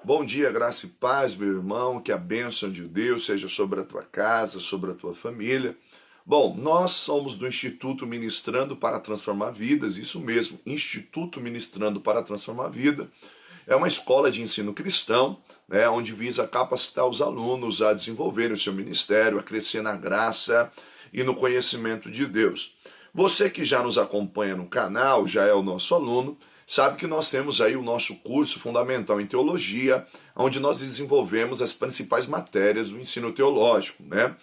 Bom dia, graça e paz, meu irmão, que a bênção de Deus seja sobre a tua casa, sobre a tua família. Bom, nós somos do Instituto Ministrando para Transformar Vidas, isso mesmo, Instituto Ministrando para Transformar Vida. É uma escola de ensino cristão, né, onde visa capacitar os alunos a desenvolverem o seu ministério, a crescer na graça e no conhecimento de Deus. Você que já nos acompanha no canal, já é o nosso aluno, sabe que nós temos aí o nosso curso fundamental em teologia, onde nós desenvolvemos as principais matérias do ensino teológico, né?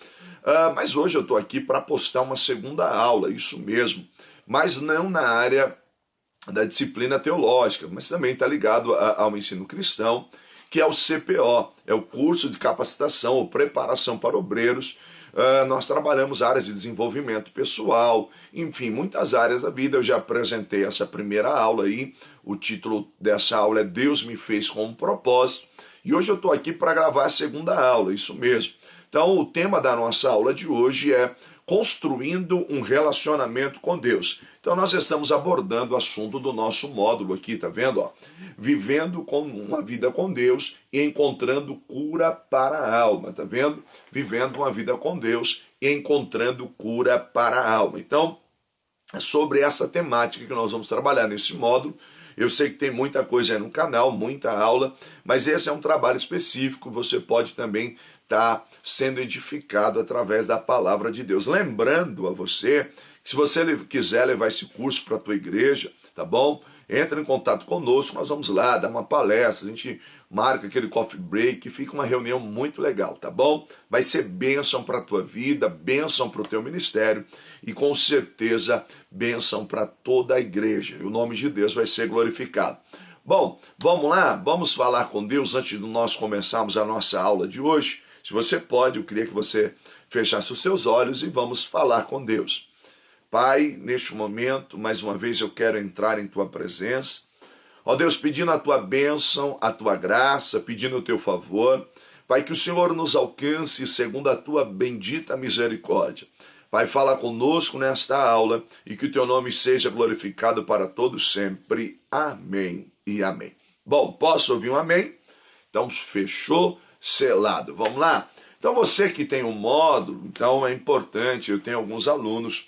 Mas hoje eu estou aqui para postar uma segunda aula, isso mesmo, mas não na área da disciplina teológica, mas também está ligado ao ensino cristão, que é o CPO, é o curso de capacitação ou preparação para obreiros. Nós trabalhamos áreas de desenvolvimento pessoal, enfim, muitas áreas da vida. Eu já apresentei essa primeira aula aí, o título dessa aula é Deus me fez com um propósito, e hoje eu estou aqui para gravar a segunda aula, isso mesmo. Então o tema da nossa aula de hoje é construindo um relacionamento com Deus. Então nós estamos abordando o assunto do nosso módulo aqui, tá vendo? Ó? Vivendo com uma vida com Deus e encontrando cura para a alma, tá vendo? Vivendo uma vida com Deus e encontrando cura para a alma. Então, é sobre essa temática que nós vamos trabalhar nesse módulo. Eu sei que tem muita coisa aí no canal, muita aula, mas esse é um trabalho específico, você pode também estar sendo edificado através da palavra de Deus. Lembrando a você, se você quiser levar esse curso para a tua igreja, tá bom? Entra em contato conosco, nós vamos lá dar uma palestra, a gente marca aquele coffee break, fica uma reunião muito legal, tá bom? Vai ser bênção para a tua vida, bênção para o teu ministério e com certeza bênção para toda a igreja. E o nome de Deus vai ser glorificado. Bom, vamos lá? Vamos falar com Deus antes de nós começarmos a nossa aula de hoje? Se você pode, eu queria que você fechasse os seus olhos e vamos falar com Deus. Pai, neste momento, mais uma vez eu quero entrar em tua presença. Ó Deus, pedindo a tua bênção, a tua graça, pedindo o teu favor. Pai, que o Senhor nos alcance segundo a tua bendita misericórdia. Pai, fala conosco nesta aula e que o teu nome seja glorificado para todos sempre. Amém e amém. Bom, posso ouvir um amém? Então, fechou, selado. Vamos lá? Então, você que tem um módulo, então é importante, eu tenho alguns alunos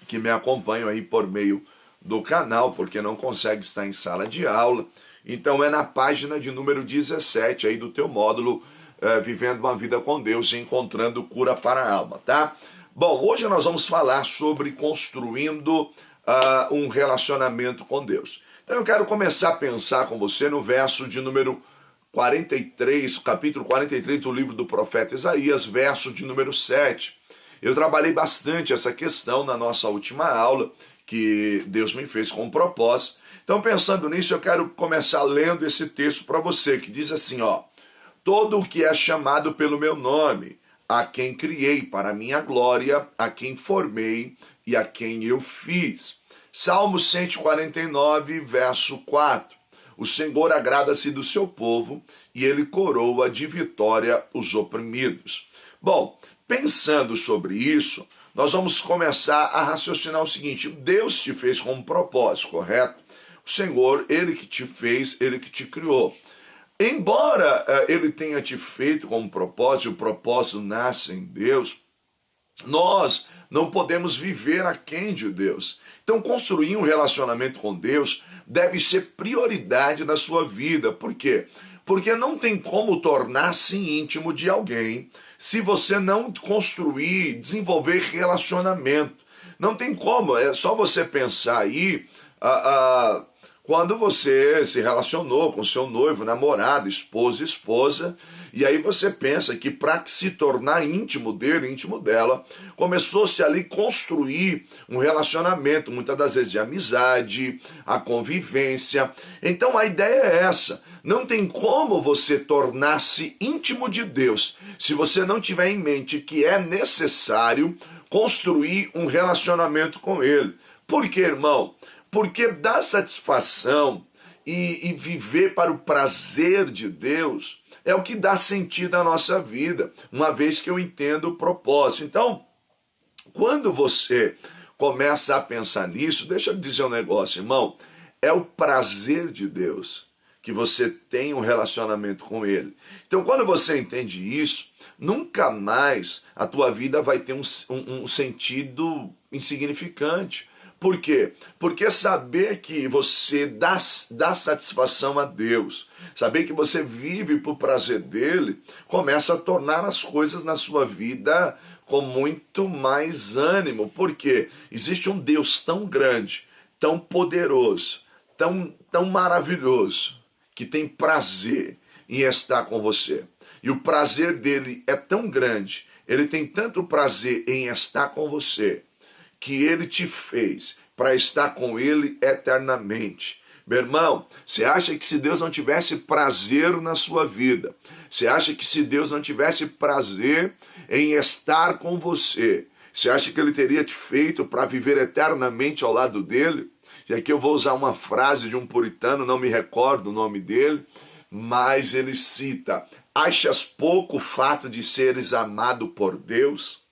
que me acompanham aí por meio do canal, porque não consegue estar em sala de aula. Então é na página de número 17 aí do teu módulo, Vivendo uma Vida com Deus e Encontrando Cura para a Alma, tá? Bom, hoje nós vamos falar sobre construindo um relacionamento com Deus. Então eu quero começar a pensar com você no verso de número 43, capítulo 43 do livro do profeta Isaías, verso de número 7. Eu trabalhei bastante essa questão na nossa última aula, que Deus me fez com um propósito. Então, pensando nisso, eu quero começar lendo esse texto para você, que diz assim, ó: todo o que é chamado pelo meu nome, a quem criei para a minha glória, a quem formei e a quem eu fiz. Salmo 149, verso 4. O Senhor agrada-se do seu povo e ele coroa de vitória os oprimidos. Bom, pensando sobre isso, nós vamos começar a raciocinar o seguinte: Deus te fez com um propósito, correto? O Senhor, ele que te fez, ele que te criou. Embora ele tenha te feito com um propósito, o propósito nasce em Deus, nós não podemos viver aquém de Deus. Então, construir um relacionamento com Deus deve ser prioridade na sua vida. Por quê? Porque não tem como tornar-se íntimo de alguém se você não construir, desenvolver relacionamento. Não tem como, é só você pensar aí, quando você se relacionou com seu noivo, namorado, esposa, e aí você pensa que para se tornar íntimo dele, íntimo dela, começou-se ali construir um relacionamento, muitas das vezes de amizade, a convivência. Então a ideia é essa. Não tem como você tornar-se íntimo de Deus se você não tiver em mente que é necessário construir um relacionamento com Ele. Por quê, irmão? Porque dar satisfação e viver para o prazer de Deus é o que dá sentido à nossa vida, uma vez que eu entendo o propósito. Então, quando você começa a pensar nisso, deixa eu dizer um negócio, irmão, é o prazer de Deus que você tem um relacionamento com Ele. Então, quando você entende isso, nunca mais a tua vida vai ter um sentido insignificante. Por quê? Porque saber que você dá satisfação a Deus, saber que você vive por prazer dele, começa a tornar as coisas na sua vida com muito mais ânimo. Porque existe um Deus tão grande, tão poderoso, tão maravilhoso, que tem prazer em estar com você. E o prazer dele é tão grande, ele tem tanto prazer em estar com você, que ele te fez para estar com ele eternamente. Meu irmão, você acha que se Deus não tivesse prazer na sua vida, você acha que se Deus não tivesse prazer em estar com você, você acha que ele teria te feito para viver eternamente ao lado dele? E aqui eu vou usar uma frase de um puritano, não me recordo o nome dele, mas ele cita: achas pouco o fato de seres amado por Deus?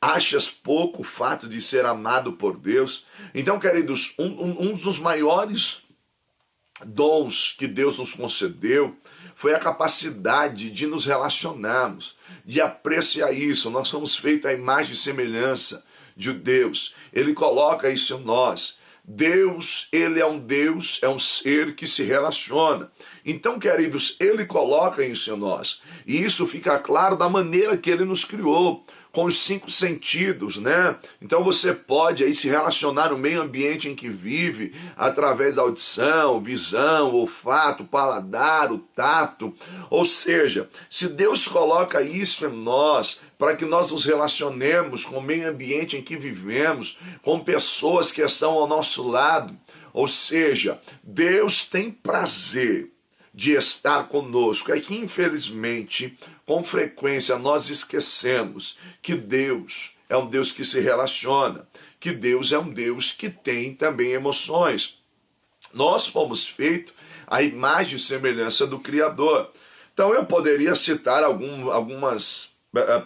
Achas pouco o fato de ser amado por Deus? Então, queridos, um dos maiores dons que Deus nos concedeu foi a capacidade de nos relacionarmos, de apreciar isso. Nós somos feitos à imagem e semelhança de Deus. Ele coloca isso em nós. Deus, ele é um ser que se relaciona. Então, queridos, ele coloca isso em nós. E isso fica claro da maneira que ele nos criou, com os 5 sentidos, né? Então você pode aí se relacionar no meio ambiente em que vive, através da audição, visão, olfato, paladar, o tato. Ou seja, se Deus coloca isso em nós, para que nós nos relacionemos com o meio ambiente em que vivemos, com pessoas que estão ao nosso lado, ou seja, Deus tem prazer de estar conosco. É que, infelizmente, com frequência nós esquecemos que Deus é um Deus que se relaciona, que Deus é um Deus que tem também emoções. Nós fomos feitos à imagem e semelhança do Criador. Então eu poderia citar algumas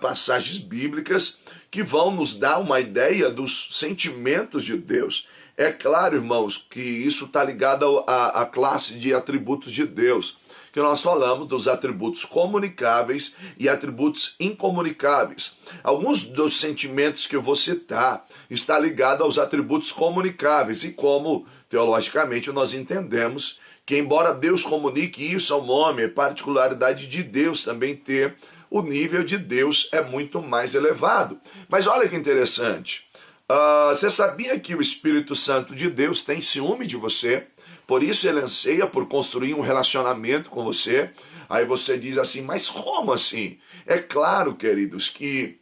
passagens bíblicas que vão nos dar uma ideia dos sentimentos de Deus. É claro, irmãos, que isso está ligado à classe de atributos de Deus, que nós falamos dos atributos comunicáveis e atributos incomunicáveis. Alguns dos sentimentos que eu vou citar está ligado aos atributos comunicáveis, e como, teologicamente, nós entendemos que, embora Deus comunique isso ao homem, é particularidade de Deus também ter, o nível de Deus é muito mais elevado. Mas olha que interessante. Você sabia que o Espírito Santo de Deus tem ciúme de você? Por isso ele anseia por construir um relacionamento com você. Aí você diz assim, mas como assim? É claro, queridos, que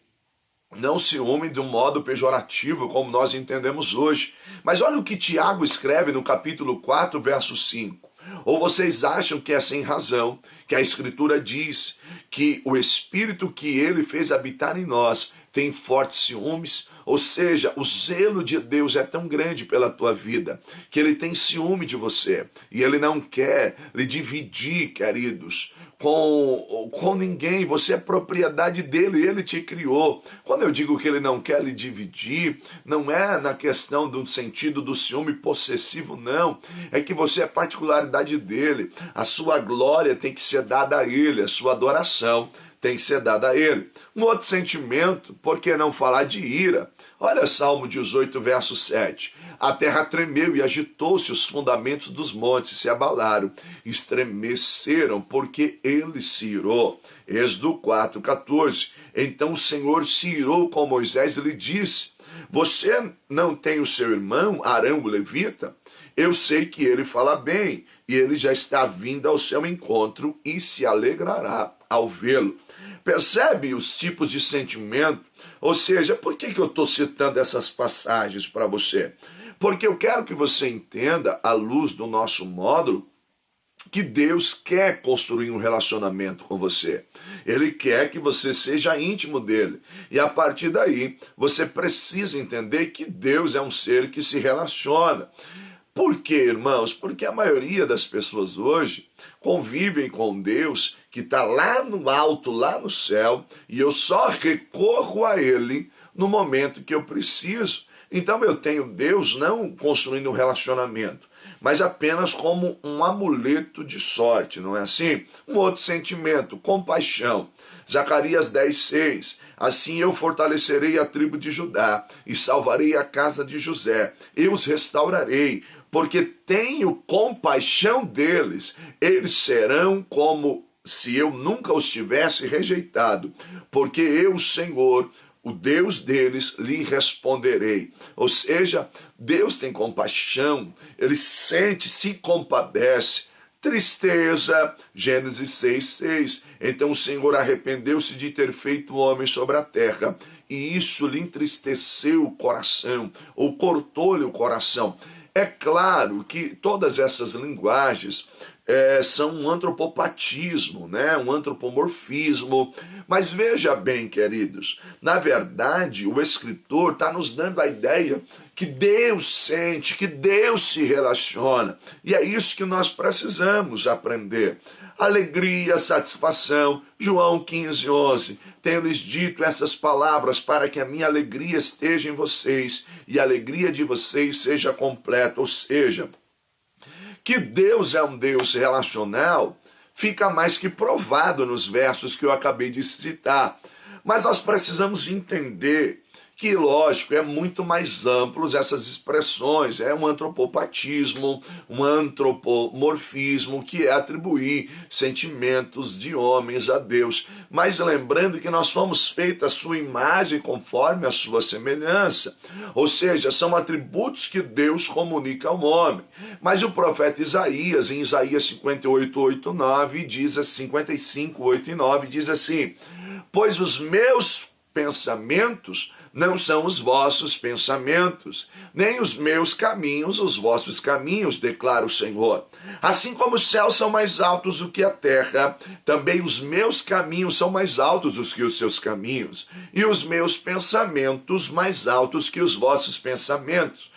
não ciúme de um modo pejorativo, como nós entendemos hoje. Mas olha o que Tiago escreve no capítulo 4, verso 5. Ou vocês acham que é sem razão que a Escritura diz que o Espírito que ele fez habitar em nós tem fortes ciúmes? Ou seja, o zelo de Deus é tão grande pela tua vida que ele tem ciúme de você. E ele não quer lhe dividir, queridos, com ninguém. Você é propriedade dele, ele te criou. Quando eu digo que ele não quer lhe dividir, não é na questão do sentido do ciúme possessivo, não. É que você é particularidade dele. A sua glória tem que ser dada a ele, a sua adoração tem que ser dada a ele. Um outro sentimento, por que não falar de ira? Olha Salmo 18, verso 7. A terra tremeu e agitou-se, os fundamentos dos montes se abalaram, estremeceram, porque ele se irou. Êxodo 4, 14. Então o Senhor se irou com Moisés e lhe disse: você não tem o seu irmão, Arão o levita? Eu sei que ele fala bem, e ele já está vindo ao seu encontro e se alegrará ao vê-lo. Percebe os tipos de sentimento? Ou seja, por que eu estou citando essas passagens para você? Porque eu quero que você entenda, à luz do nosso módulo, que Deus quer construir um relacionamento com você. Ele quer que você seja íntimo dele. E a partir daí, você precisa entender que Deus é um ser que se relaciona. Por quê, irmãos? Porque a maioria das pessoas hoje convivem com Deus que está lá no alto, lá no céu, e eu só recorro a ele no momento que eu preciso. Então eu tenho Deus não construindo um relacionamento, mas apenas como um amuleto de sorte, não é assim? Um outro sentimento, compaixão. Zacarias 10:6. Assim eu fortalecerei a tribo de Judá e salvarei a casa de José. Eu os restaurarei, porque tenho compaixão deles. Eles serão como se eu nunca os tivesse rejeitado, porque eu, Senhor, o Deus deles, lhe responderei. Ou seja, Deus tem compaixão, ele sente, se compadece. Tristeza, Gênesis 6:6. Então o Senhor arrependeu-se de ter feito o homem sobre a terra, e isso lhe entristeceu o coração, ou cortou-lhe o coração. É claro que todas essas linguagens são um antropopatismo, né? Um antropomorfismo. Mas veja bem, queridos, na verdade o escritor está nos dando a ideia que Deus sente, que Deus se relaciona. E é isso que nós precisamos aprender. Alegria, satisfação. João 15:11. Tenho-lhes dito essas palavras para que a minha alegria esteja em vocês e a alegria de vocês seja completa. Ou seja, que Deus é um Deus relacional fica mais que provado nos versos que eu acabei de citar. Mas nós precisamos entender que, lógico, é muito mais amplos essas expressões, é um antropopatismo, um antropomorfismo, que é atribuir sentimentos de homens a Deus. Mas lembrando que nós fomos feitos à sua imagem conforme a sua semelhança, ou seja, são atributos que Deus comunica ao homem. Mas o profeta Isaías, em Isaías 58:8-9, diz assim, 55:8-9, diz assim: pois os meus pensamentos não são os vossos pensamentos, nem os meus caminhos os vossos caminhos, declara o Senhor. Assim como os céus são mais altos do que a terra, também os meus caminhos são mais altos do que os seus caminhos, e os meus pensamentos mais altos que os vossos pensamentos.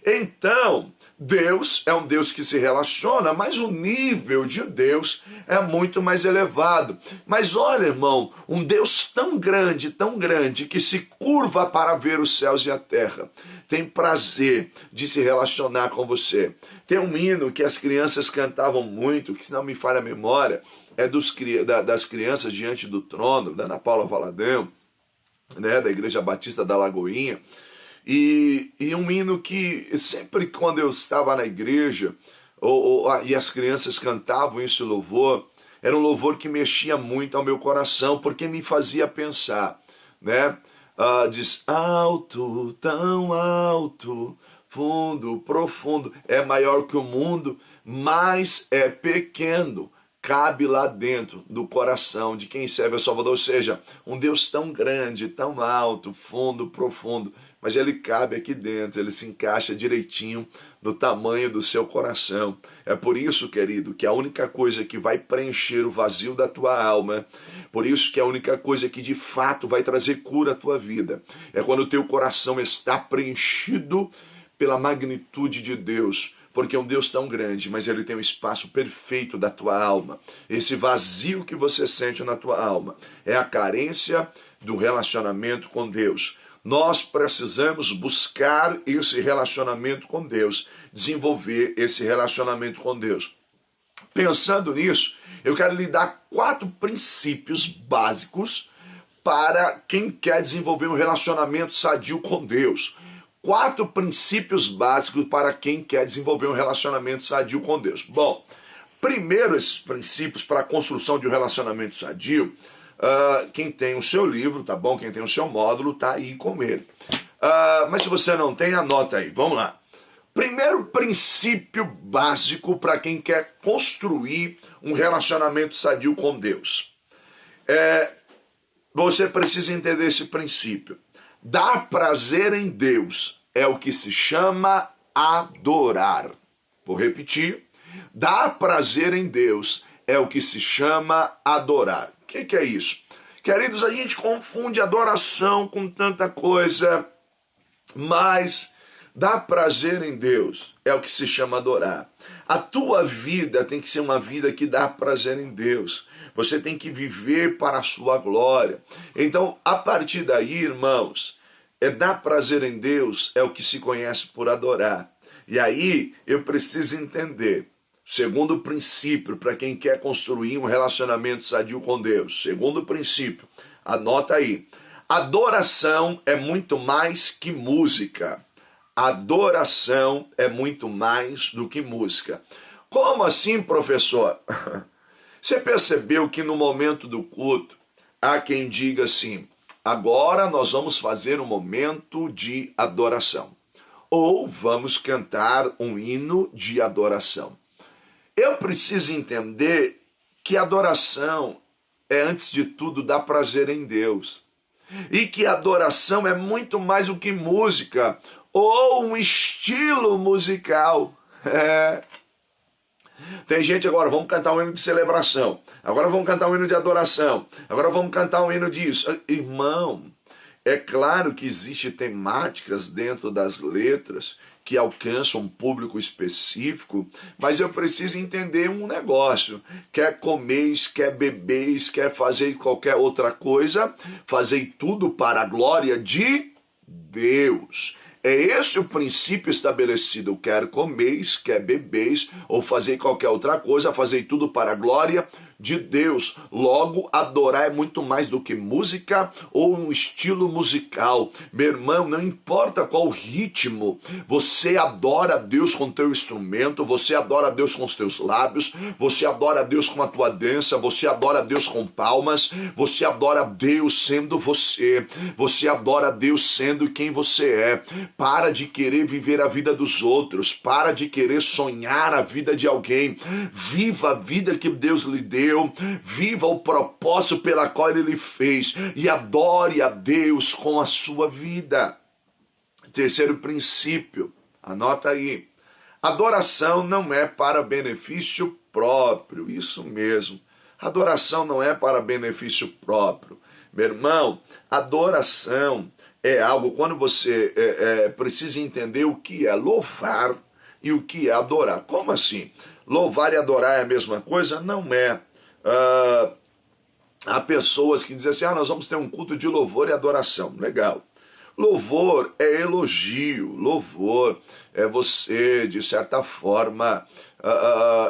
Então, Deus é um Deus que se relaciona, mas o nível de Deus é muito mais elevado. Mas olha, irmão, um Deus tão grande, que se curva para ver os céus e a terra, tem prazer de se relacionar com você. Tem um hino que as crianças cantavam muito, que se não me falha a memória, é das crianças diante do trono, da Ana Paula Valadão, né, da Igreja Batista da Lagoinha. E um hino que sempre quando eu estava na igreja e as crianças cantavam esse louvor, era um louvor que mexia muito ao meu coração, porque me fazia pensar, né? Diz: alto, tão alto, fundo, profundo, é maior que o mundo, mas é pequeno, cabe lá dentro do coração de quem serve a Salvador. Ou seja, um Deus tão grande, tão alto, fundo, profundo, mas ele cabe aqui dentro, ele se encaixa direitinho no tamanho do seu coração. É por isso, querido, que a única coisa que vai preencher o vazio da tua alma, por isso que a única coisa que de fato vai trazer cura à tua vida, é quando o teu coração está preenchido pela magnitude de Deus, porque é um Deus tão grande, mas ele tem um espaço perfeito da tua alma. Esse vazio que você sente na tua alma é a carência do relacionamento com Deus. Nós precisamos buscar esse relacionamento com Deus, desenvolver esse relacionamento com Deus. Pensando nisso, eu quero lhe dar 4 princípios básicos para quem quer desenvolver um relacionamento sadio com Deus. 4 princípios básicos para quem quer desenvolver um relacionamento sadio com Deus. Bom, primeiro esses princípios para a construção de um relacionamento sadio, quem tem o seu livro, tá bom? Quem tem o seu módulo, tá aí com ele. Mas se você não tem, anota aí. Vamos lá. Primeiro princípio básico para quem quer construir um relacionamento sadio com Deus. Você precisa entender esse princípio. Dar prazer em Deus é o que se chama adorar. Vou repetir. Dar prazer em Deus é o que se chama adorar. O que é isso? Queridos, a gente confunde adoração com tanta coisa, mas dar prazer em Deus é o que se chama adorar. A tua vida tem que ser uma vida que dá prazer em Deus. Você tem que viver para a sua glória. Então, a partir daí, irmãos, dar prazer em Deus é o que se conhece por adorar. E aí eu preciso entender, segundo princípio, para quem quer construir um relacionamento sadio com Deus, segundo princípio, anota aí, adoração é muito mais que música. Adoração é muito mais do que música. Como assim, professor? Você percebeu que no momento do culto, há quem diga assim, agora nós vamos fazer um momento de adoração. Ou vamos cantar um hino de adoração. Eu preciso entender que adoração é, antes de tudo, dar prazer em Deus. E que adoração é muito mais do que música ou um estilo musical. Tem gente agora, vamos cantar um hino de celebração, agora vamos cantar um hino de adoração, agora vamos cantar um hino disso. Irmão, é claro que existem temáticas dentro das letras que alcançam um público específico, mas eu preciso entender um negócio. Quer comeis, quer bebeis, quer fazer qualquer outra coisa, fazei tudo para a glória de Deus. É esse o princípio estabelecido. Quer comeis, quer bebeis, ou fazer qualquer outra coisa, fazer tudo para a glória de Deus. Logo, adorar é muito mais do que música ou um estilo musical. Meu irmão, não importa qual ritmo, você adora a Deus com o teu instrumento, você adora a Deus com os teus lábios, você adora a Deus com a tua dança, você adora a Deus com palmas, você adora a Deus sendo você, você adora a Deus sendo quem você é. Para de querer viver a vida dos outros, para de querer sonhar a vida de alguém. Viva a vida que Deus lhe deu, viva o propósito pela qual Ele lhe fez e adore a Deus com a sua vida. Terceiro princípio, anota aí. Adoração não é para benefício próprio, isso mesmo. Adoração não é para benefício próprio. Meu irmão, adoração é algo, quando você precisa entender o que é louvar e o que é adorar. Como assim? Louvar e adorar é a mesma coisa? Não é. Há pessoas que dizem assim, nós vamos ter um culto de louvor e adoração. Legal. Louvor é elogio, louvor é você, de certa forma,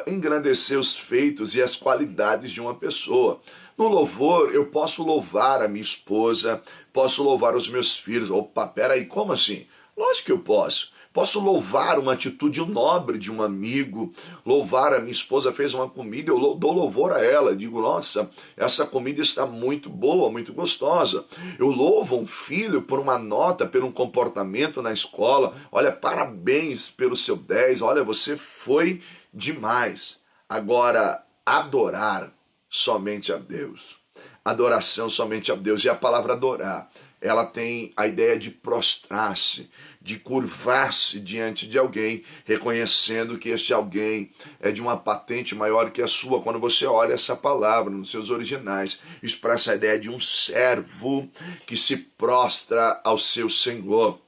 engrandecer os feitos e as qualidades de uma pessoa. No louvor, eu posso louvar a minha esposa, posso louvar os meus filhos. Opa, peraí, como assim? Lógico que eu posso. Posso louvar uma atitude nobre de um amigo, louvar a minha esposa fez uma comida, eu dou louvor a ela, digo, nossa, essa comida está muito boa, muito gostosa. Eu louvo um filho por uma nota, por um comportamento na escola, olha, parabéns pelo seu 10, olha, você foi demais. Agora, adorar somente a Deus. Adoração somente a Deus. E a palavra adorar, ela tem a ideia de prostrar-se, de curvar-se diante de alguém, reconhecendo que este alguém é de uma patente maior que a sua. Quando você olha essa palavra nos seus originais, expressa a ideia de um servo que se prostra ao seu Senhor.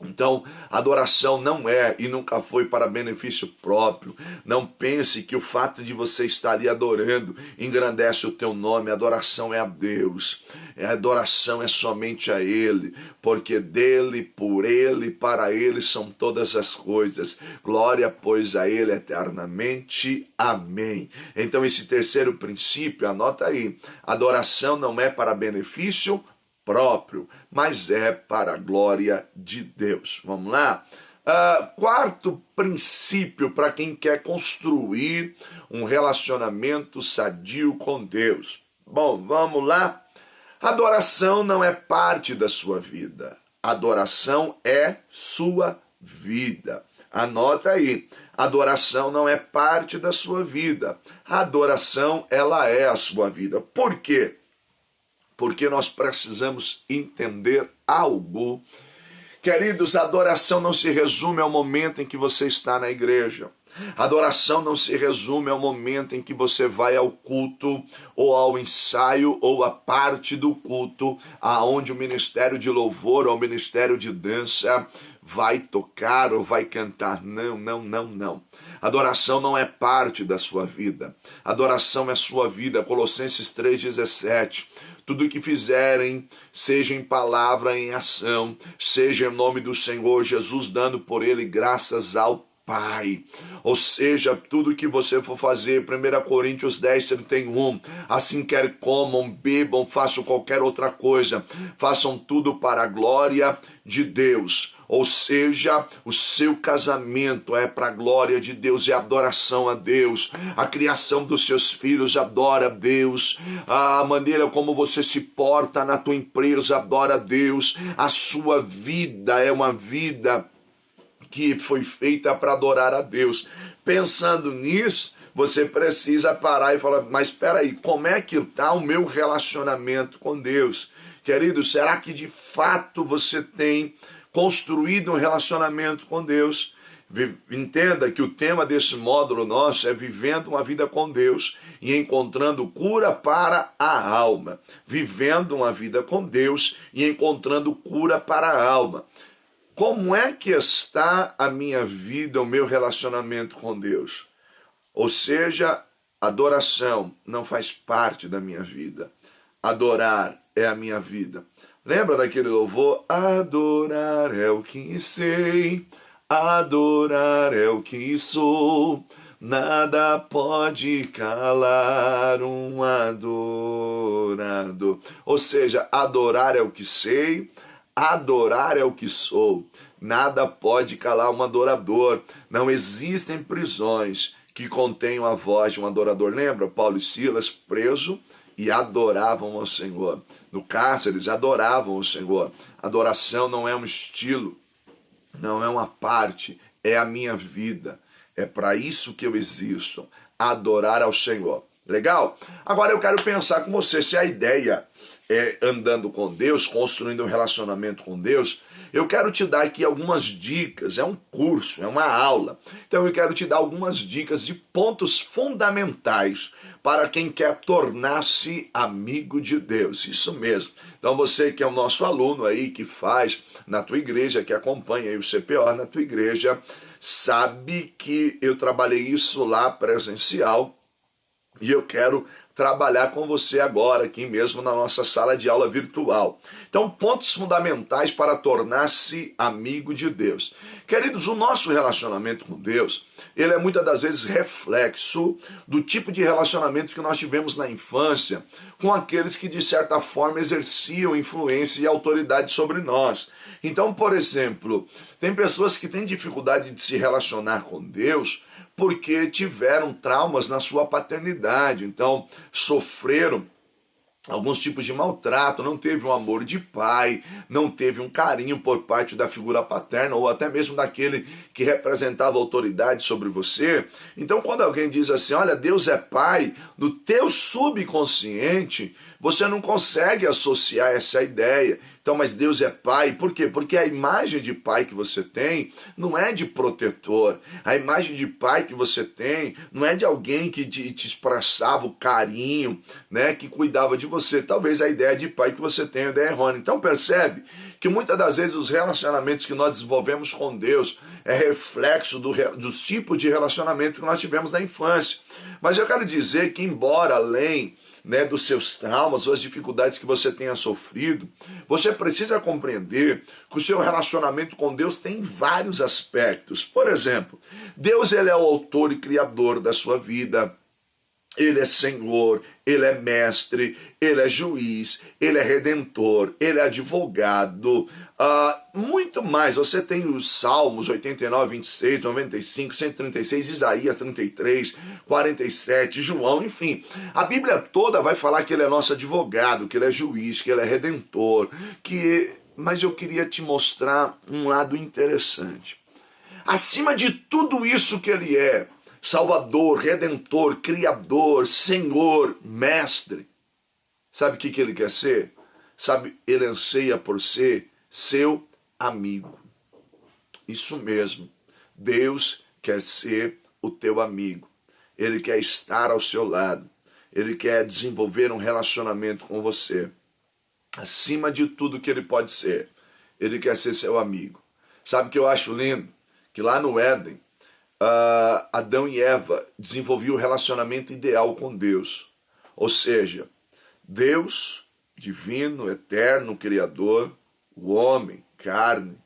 Então, adoração não é e nunca foi para benefício próprio. Não pense que o fato de você estar ali adorando engrandece o teu nome. A adoração é a Deus. A adoração é somente a Ele, porque dele, por Ele, para Ele são todas as coisas. Glória, pois, a Ele eternamente. Amém. Então, esse terceiro princípio, anota aí. Adoração não é para benefício próprio, mas é para a glória de Deus. Vamos lá? Quarto princípio para quem quer construir um relacionamento sadio com Deus. Bom, vamos lá? Adoração não é parte da sua vida. Adoração é sua vida. Anota aí. Adoração não é parte da sua vida. A adoração, ela é a sua vida. Por quê? Porque nós precisamos entender algo. Queridos, a adoração não se resume ao momento em que você está na igreja. A adoração não se resume ao momento em que você vai ao culto, ou ao ensaio, ou à parte do culto, aonde o ministério de louvor ou o ministério de dança vai tocar ou vai cantar. Não, não, não, não. Adoração não é parte da sua vida. Adoração é sua vida. Colossenses 3,17. Tudo o que fizerem, seja em palavra, em ação, seja em nome do Senhor Jesus, dando por ele graças ao Pai. Ou seja, tudo que você for fazer, 1 Coríntios 10:31, assim quer comam, bebam, façam qualquer outra coisa, façam tudo para a glória de Deus. Ou seja, o seu casamento é para a glória de Deus, é adoração a Deus. A criação dos seus filhos adora a Deus. A maneira como você se porta na tua empresa adora a Deus. A sua vida é uma vida que foi feita para adorar a Deus. Pensando nisso, você precisa parar e falar, mas espera aí, como é que está o meu relacionamento com Deus? Querido, será que de fato você tem construído um relacionamento com Deus? Entenda que o tema desse módulo nosso é vivendo uma vida com Deus e encontrando cura para a alma. Vivendo uma vida com Deus e encontrando cura para a alma. Como é que está a minha vida, o meu relacionamento com Deus? Ou seja, adoração não faz parte da minha vida. Adorar é a minha vida. Lembra daquele louvor? Adorar é o que sei, adorar é o que sou. Nada pode calar um adorador. Ou seja, adorar é o que sei, adorar é o que sou. Nada pode calar um adorador. Não existem prisões que contenham a voz de um adorador. Lembra? Paulo e Silas presos e adoravam ao Senhor. No cárcere, eles adoravam o Senhor. Adoração não é um estilo, não é uma parte, é a minha vida. É para isso que eu existo, adorar ao Senhor. Legal? Agora eu quero pensar com você, se a ideia é andando com Deus, construindo um relacionamento com Deus, eu quero te dar aqui algumas dicas, é um curso, é uma aula. Então eu quero te dar algumas dicas de pontos fundamentais para quem quer tornar-se amigo de Deus. Isso mesmo. Então você que é o nosso aluno aí, que faz na tua igreja, que acompanha aí o CPO na tua igreja, sabe que eu trabalhei isso lá presencial e eu quero trabalhar com você agora, aqui mesmo na nossa sala de aula virtual. Então, pontos fundamentais para tornar-se amigo de Deus. Queridos, o nosso relacionamento com Deus, ele é muitas das vezes reflexo do tipo de relacionamento que nós tivemos na infância com aqueles que, de certa forma, exerciam influência e autoridade sobre nós. Então, por exemplo, tem pessoas que têm dificuldade de se relacionar com Deus porque tiveram traumas na sua paternidade, então sofreram alguns tipos de maltrato, não teve um amor de pai, não teve um carinho por parte da figura paterna ou até mesmo daquele que representava autoridade sobre você. Então quando alguém diz assim, olha, Deus é pai, no teu subconsciente você não consegue associar essa ideia. Então, mas Deus é pai, por quê? Porque a imagem de pai que você tem não é de protetor. A imagem de pai que você tem não é de alguém que te expressava o carinho, né, que cuidava de você. Talvez a ideia de pai que você tem é a ideia errônea. Então percebe que muitas das vezes os relacionamentos que nós desenvolvemos com Deus é reflexo dos tipos de relacionamento que nós tivemos na infância. Mas eu quero dizer que, embora além, né, dos seus traumas ou as dificuldades que você tenha sofrido, você precisa compreender que o seu relacionamento com Deus tem vários aspectos. Por exemplo, Deus, ele é o autor e criador da sua vida. Ele é Senhor, Ele é mestre, Ele é juiz, Ele é redentor, Ele é advogado, muito mais. Você tem os Salmos 89, 26, 95, 136, Isaías 33, 47, João, enfim. A Bíblia toda vai falar que Ele é nosso advogado, que Ele é juiz, que Ele é redentor, mas eu queria te mostrar um lado interessante. Acima de tudo isso que Ele é, Salvador, Redentor, Criador, Senhor, Mestre. Sabe o que ele quer ser? Sabe, ele anseia por ser seu amigo. Isso mesmo. Deus quer ser o teu amigo. Ele quer estar ao seu lado. Ele quer desenvolver um relacionamento com você. Acima de tudo que ele pode ser, ele quer ser seu amigo. Sabe o que eu acho lindo? Que lá no Éden, Adão e Eva desenvolviam o relacionamento ideal com Deus. Ou seja, Deus, divino, eterno, criador, o homem, carne.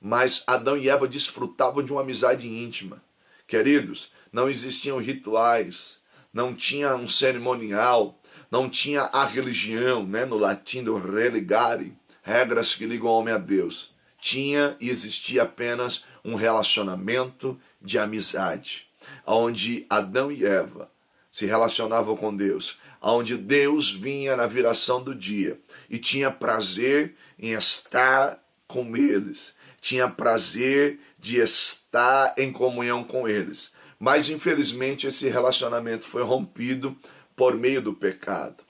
Mas Adão e Eva desfrutavam de uma amizade íntima. Queridos, não existiam rituais, não tinha um cerimonial, não tinha a religião, né? No latim do religare, regras que ligam o homem a Deus. Tinha e existia apenas um relacionamento de amizade, onde Adão e Eva se relacionavam com Deus, onde Deus vinha na viração do dia e tinha prazer em estar com eles, tinha prazer de estar em comunhão com eles. Mas infelizmente esse relacionamento foi rompido por meio do pecado.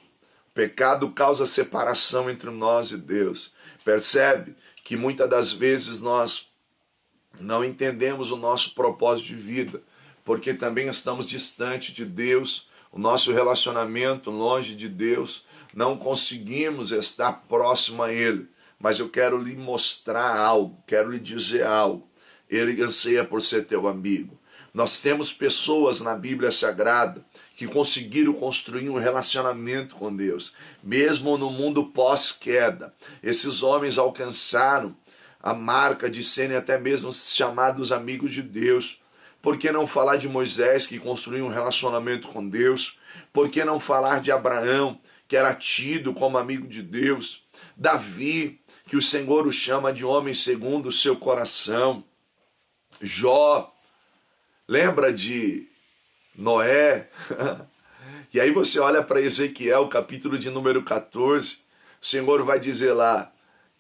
O pecado causa separação entre nós e Deus. Percebe que muitas das vezes nós não entendemos o nosso propósito de vida, porque também estamos distante de Deus, o nosso relacionamento longe de Deus, não conseguimos estar próximo a Ele. Mas eu quero lhe mostrar algo, quero lhe dizer algo. Ele anseia por ser teu amigo. Nós temos pessoas na Bíblia Sagrada que conseguiram construir um relacionamento com Deus, mesmo no mundo pós-queda. Esses homens alcançaram a marca de serem até mesmo chamados amigos de Deus. Por que não falar de Moisés, que construiu um relacionamento com Deus? Por que não falar de Abraão, que era tido como amigo de Deus? Davi, que o Senhor o chama de homem segundo o seu coração. Jó, lembra de Noé? E aí você olha para Ezequiel, capítulo de número 14, o Senhor vai dizer lá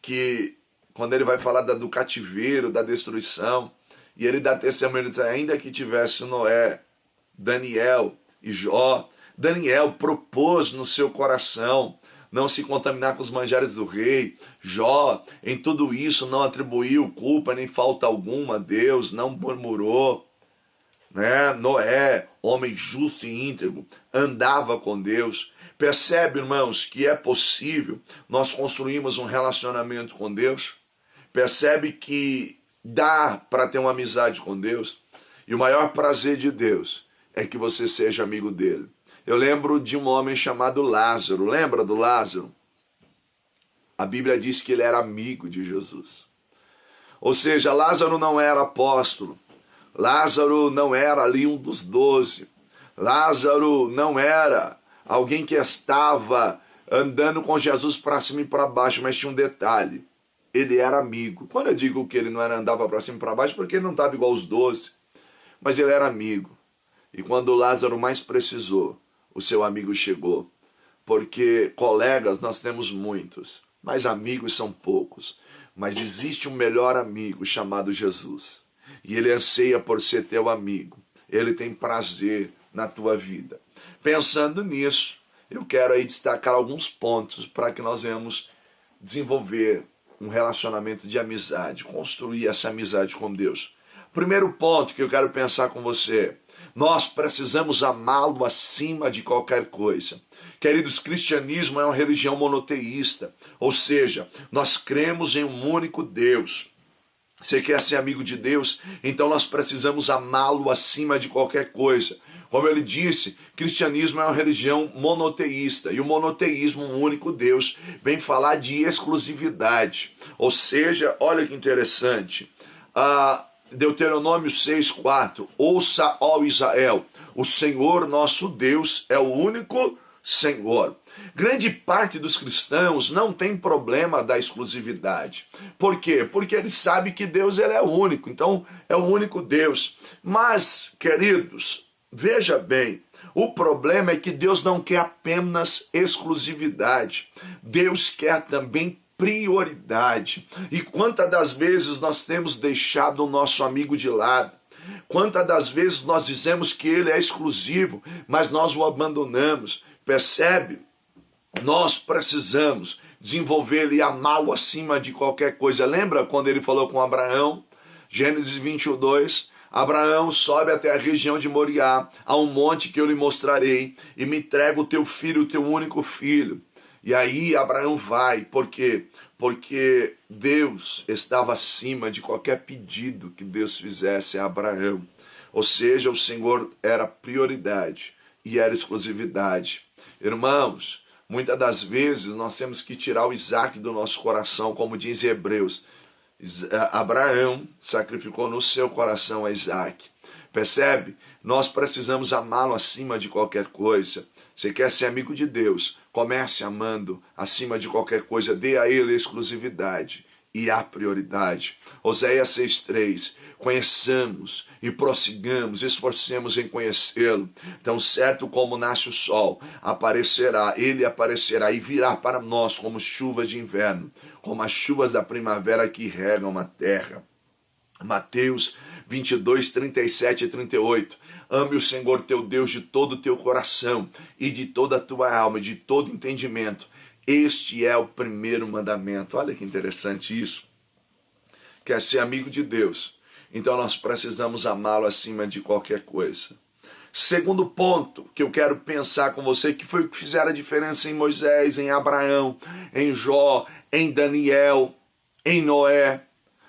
que, quando ele vai falar do cativeiro, da destruição, e ele dá testemunho, diz, ainda que tivesse Noé, Daniel e Jó, Daniel propôs no seu coração não se contaminar com os manjares do rei. Jó, em tudo isso, não atribuiu culpa nem falta alguma a Deus, não murmurou. Né? Noé, homem justo e íntegro, andava com Deus. Percebe, irmãos, que é possível nós construirmos um relacionamento com Deus? Percebe que dá para ter uma amizade com Deus? E o maior prazer de Deus é que você seja amigo dele. Eu lembro de um homem chamado Lázaro. Lembra do Lázaro? A Bíblia diz que ele era amigo de Jesus. Ou seja, Lázaro não era apóstolo. Lázaro não era ali um dos 12. Lázaro não era alguém que estava andando com Jesus para cima e para baixo, mas tinha um detalhe. Ele era amigo. Quando eu digo que ele não andava para cima e para baixo, porque ele não estava igual aos 12. Mas ele era amigo. E quando Lázaro mais precisou, o seu amigo chegou. Porque colegas nós temos muitos, mas amigos são poucos. Mas existe um melhor amigo chamado Jesus. E ele anseia por ser teu amigo. Ele tem prazer na tua vida. Pensando nisso, eu quero aí destacar alguns pontos para que nós venhamos desenvolver um relacionamento de amizade, construir essa amizade com Deus. Primeiro ponto que eu quero pensar com você: nós precisamos amá-lo acima de qualquer coisa. Queridos, cristianismo é uma religião monoteísta, ou seja, nós cremos em um único Deus. Você quer ser amigo de Deus? Então nós precisamos amá-lo acima de qualquer coisa. Como ele disse, cristianismo é uma religião monoteísta, e o monoteísmo, um único Deus, vem falar de exclusividade. Ou seja, olha que interessante, Deuteronômio 6,4, ouça, ó Israel, o Senhor nosso Deus é o único Senhor. Grande parte dos cristãos não tem problema da exclusividade. Por quê? Porque eles sabem que Deus ele é único, então é o único Deus. Mas, queridos, veja bem, o problema é que Deus não quer apenas exclusividade. Deus quer também prioridade. E quantas das vezes nós temos deixado o nosso amigo de lado? Quantas das vezes nós dizemos que ele é exclusivo, mas nós o abandonamos? Percebe? Nós precisamos desenvolver e amá-lo acima de qualquer coisa. Lembra quando ele falou com Abraão? Gênesis 22, Abraão, sobe até a região de Moriá, a um monte que eu lhe mostrarei, e me entrega o teu filho, o teu único filho. E aí Abraão vai, por quê? Porque Deus estava acima de qualquer pedido que Deus fizesse a Abraão. Ou seja, o Senhor era prioridade e era exclusividade. Irmãos, muitas das vezes nós temos que tirar o Isaac do nosso coração, como diz Hebreus. Abraão sacrificou no seu coração a Isaac. Percebe? Nós precisamos amá-lo acima de qualquer coisa. Você quer ser amigo de Deus? Comece amando acima de qualquer coisa. Dê a ele a exclusividade e a prioridade. Oséias 6,3. Conheçamos e prossigamos, esforcemos em conhecê-lo. Tão certo como nasce o sol, aparecerá, ele aparecerá e virá para nós como chuvas de inverno, como as chuvas da primavera que regam a terra. Mateus 22, 37 e 38. Ame o Senhor teu Deus de todo o teu coração e de toda a tua alma e de todo entendimento. Este é o primeiro mandamento. Olha que interessante isso. Quer ser amigo de Deus? Então nós precisamos amá-lo acima de qualquer coisa. Segundo ponto que eu quero pensar com você, que foi o que fizeram a diferença em Moisés, em Abraão, em Jó, em Daniel, em Noé.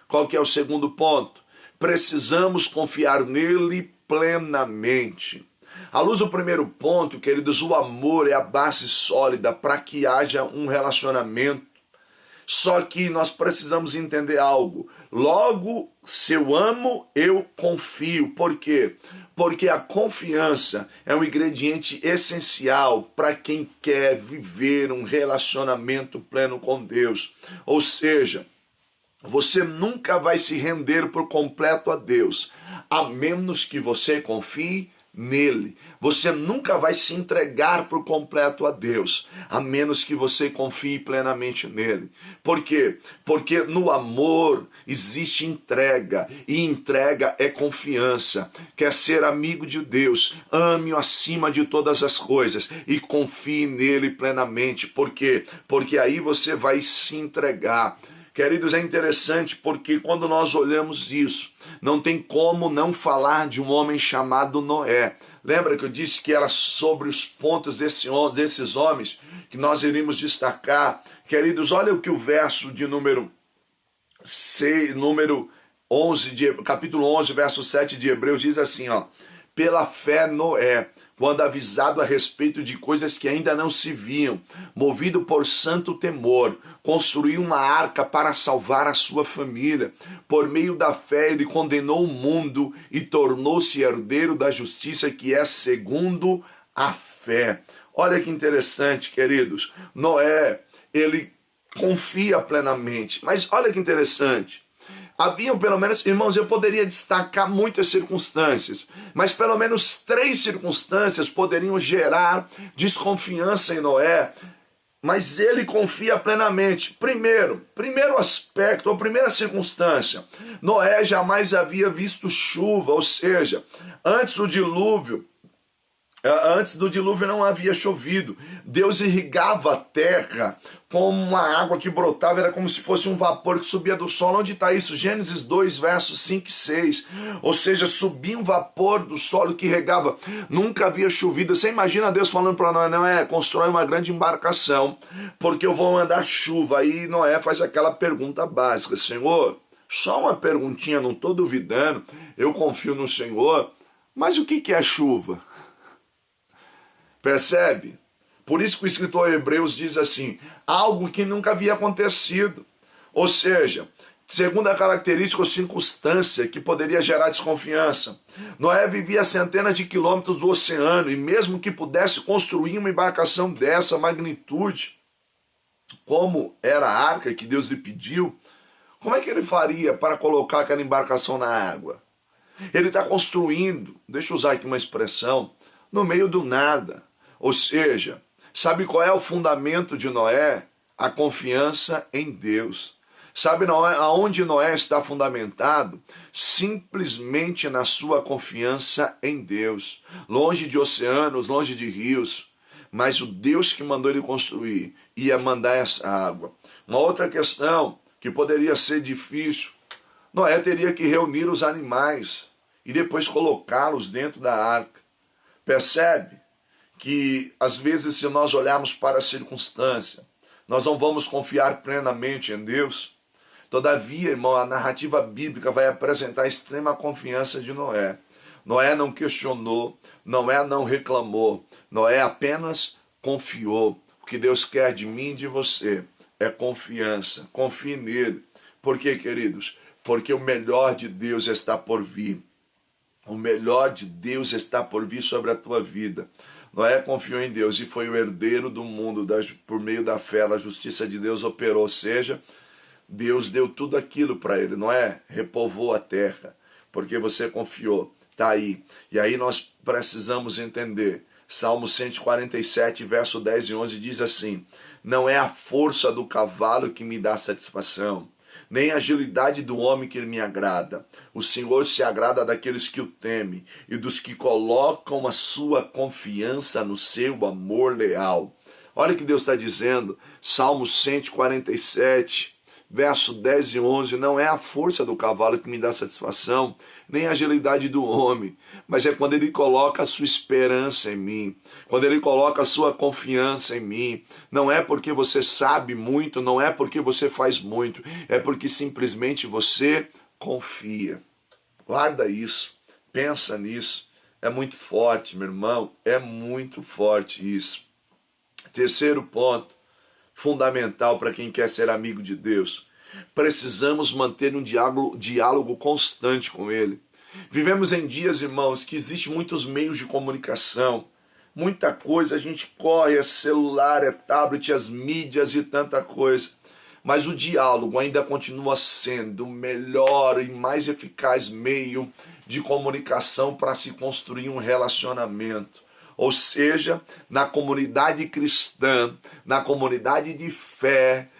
Qual que é o segundo ponto? Precisamos confiar nele plenamente. À luz do primeiro ponto, queridos, o amor é a base sólida para que haja um relacionamento. Só que nós precisamos entender algo. Logo, se eu amo, eu confio. Por quê? Porque a confiança é um ingrediente essencial para quem quer viver um relacionamento pleno com Deus. Ou seja, você nunca vai se render por completo a Deus, a menos que você confie nele. Você nunca vai se entregar por completo a Deus, a menos que você confie plenamente nele. Por quê? Porque no amor existe entrega, e entrega é confiança. Quer ser amigo de Deus, ame-o acima de todas as coisas e confie nele plenamente. Por quê? Porque aí você vai se entregar. Queridos, é interessante porque quando nós olhamos isso, não tem como não falar de um homem chamado Noé. Lembra que eu disse que era sobre os pontos desses homens que nós iríamos destacar? Queridos, olha o que o verso de capítulo 11, verso 7 de Hebreus diz assim, ó. Pela fé Noé, quando avisado a respeito de coisas que ainda não se viam, movido por santo temor, construiu uma arca para salvar a sua família. Por meio da fé ele condenou o mundo e tornou-se herdeiro da justiça que é segundo a fé. Olha que interessante, queridos. Noé, ele confia plenamente. Mas olha que interessante. Haviam pelo menos, irmãos, eu poderia destacar muitas circunstâncias, mas pelo menos 3 circunstâncias poderiam gerar desconfiança em Noé, mas ele confia plenamente. Primeiro aspecto, ou primeira circunstância, Noé jamais havia visto chuva, ou seja, antes do dilúvio não havia chovido. Deus irrigava a terra com uma água que brotava, era como se fosse um vapor que subia do solo. Onde está isso? Gênesis 2, versos 5 e 6. Ou seja, subia um vapor do solo que regava. Nunca havia chovido. Você imagina Deus falando para Noé, Noé, constrói uma grande embarcação, porque eu vou mandar chuva. Aí Noé faz aquela pergunta básica, Senhor, só uma perguntinha, não estou duvidando, eu confio no Senhor, mas o que é chuva? Percebe? Por isso que o escritor Hebreus diz assim, algo que nunca havia acontecido. Ou seja, segunda característica ou circunstância que poderia gerar desconfiança. Noé vivia a centenas de quilômetros do oceano e mesmo que pudesse construir uma embarcação dessa magnitude, como era a arca que Deus lhe pediu, como é que ele faria para colocar aquela embarcação na água? Ele está construindo, deixa eu usar aqui uma expressão, no meio do nada. Ou seja, sabe qual é o fundamento de Noé? A confiança em Deus. Sabe aonde Noé está fundamentado? Simplesmente na sua confiança em Deus. Longe de oceanos, longe de rios. Mas o Deus que mandou ele construir ia mandar essa água. Uma outra questão que poderia ser difícil. Noé teria que reunir os animais e depois colocá-los dentro da arca. Percebe? Que às vezes se nós olharmos para a circunstância, nós não vamos confiar plenamente em Deus. Todavia, irmão, a narrativa bíblica vai apresentar a extrema confiança de Noé. Noé não questionou, Noé não reclamou, Noé apenas confiou. O que Deus quer de mim e de você é confiança. Confie nele. Por quê, queridos? Porque o melhor de Deus está por vir. O melhor de Deus está por vir sobre a tua vida. Noé confiou em Deus e foi o herdeiro do mundo por meio da fé. A justiça de Deus operou, ou seja, Deus deu tudo aquilo para ele. Noé repovoou a terra, porque você confiou. Está aí. E aí nós precisamos entender. Salmo 147, verso 10 e 11 diz assim: não é a força do cavalo que me dá satisfação, nem a agilidade do homem que me agrada. O Senhor se agrada daqueles que o temem e dos que colocam a sua confiança no seu amor leal. Olha o que Deus está dizendo, Salmo 147, verso 10 e 11, não é a força do cavalo que me dá satisfação, nem a agilidade do homem, mas é quando ele coloca a sua esperança em mim, quando ele coloca a sua confiança em mim. Não é porque você sabe muito, não é porque você faz muito, é porque simplesmente você confia. Guarda isso, pensa nisso, é muito forte, meu irmão, é muito forte isso. Terceiro ponto, fundamental para quem quer ser amigo de Deus: precisamos manter um diálogo constante com Ele. Vivemos em dias, irmãos, que existem muitos meios de comunicação, muita coisa, a gente corre, é celular, é tablet, as mídias e tanta coisa. Mas o diálogo ainda continua sendo o melhor e mais eficaz meio de comunicação para se construir um relacionamento. Ou seja, na comunidade cristã, na comunidade de fé,